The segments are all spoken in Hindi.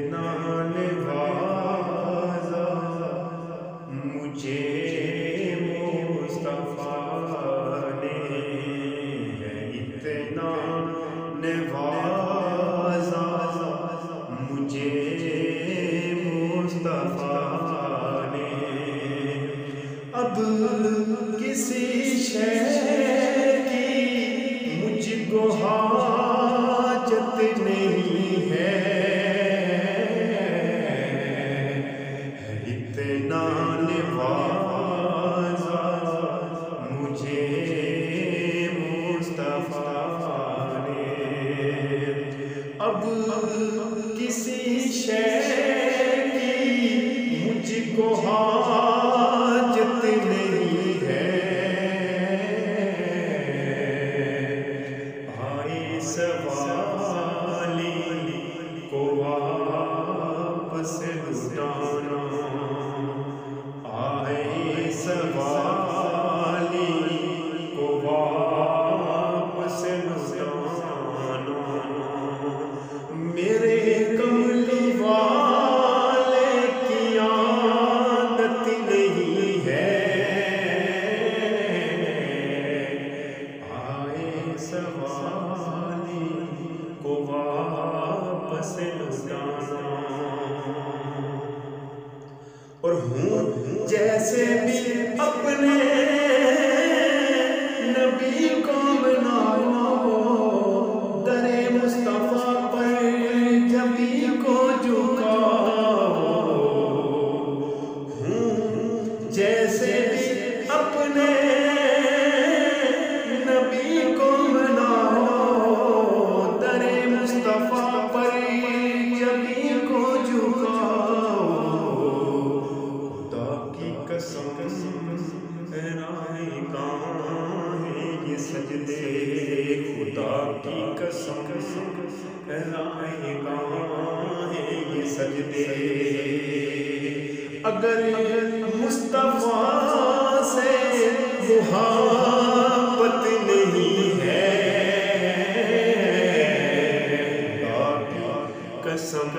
इतना नवाज़ा मुझे मुस्तफ़ा ने, है इतना नवाज़ा मुझे मुस्तफ़ा ने। अब किसी शय की मुझको हाजत नहीं है, इतना नवाज़ा मुझे मुस्तफ़ा ने। अब किसी शय की मुझको हाजत नहीं है, आए सवाली को वापस लुटाना, आए सवाली को वापस लुटाना। मेरे कमली वाले की आदत नहीं है, आए सवाली को वापस लुटाना। और हूँ जैसे भी अपने नबी को मनाओ, दरे मुस्तफ़ा पर जबी को झुकाओ। हूँ जैसे भी अपने नबी को मनाओ, दरे मुस्तफ़ा पर जबी को झुकाओ। कसम राहे कहाँ है ये सजदे, खुदा की कसम राहे कहाँ है ये सजदे। अगर मुस्तफ़ा से मुहब्बत नहीं है, खुदा की कसम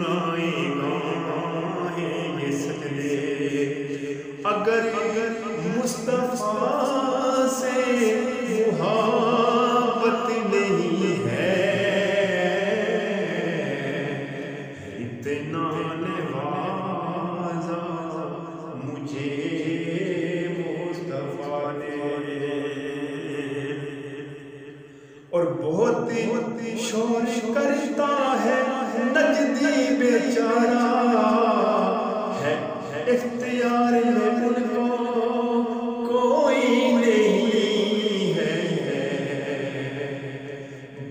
राहे कहाँ है ये सजदे। अगर मुस्तफ़ा से मुहब्बत नहीं है, इतना नवाज़ा मुझे मुस्तफ़ा ने। और बहुत शोर करता है नजदी बेचारा, है इख्तियार में उनको कोई नहीं है।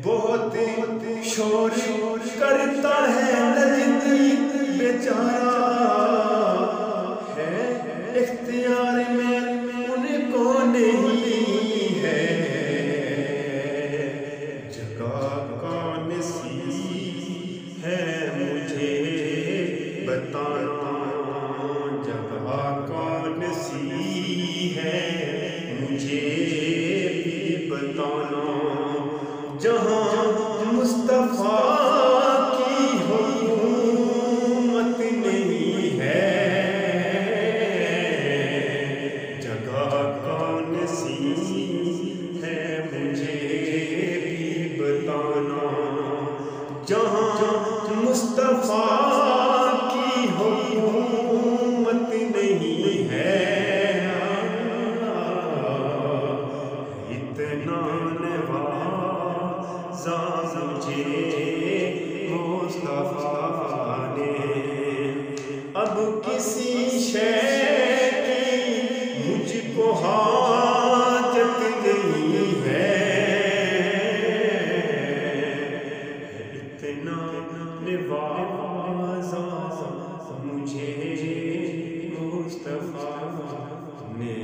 बहुत शोर करता है नजदी बेचारा, है इख्तियार में उनको नहीं है। जगह का नसीब है मुझे बताना, जगह का नसीब है मुझे भी बताना। जहाँ मुस्तफ़ा की हुकूमत नहीं है, जगह का नसीब है मुझे भी बताना। जहाँ मुस्तफ़ा की हुकूमत नहीं है, इतना नवाज़ा मुझे मुस्तफ़ा ने। अब किसी शय की मुझको हाजत नहीं है, इतना नवाज़ा मुझे मुस्तफ़ा ने।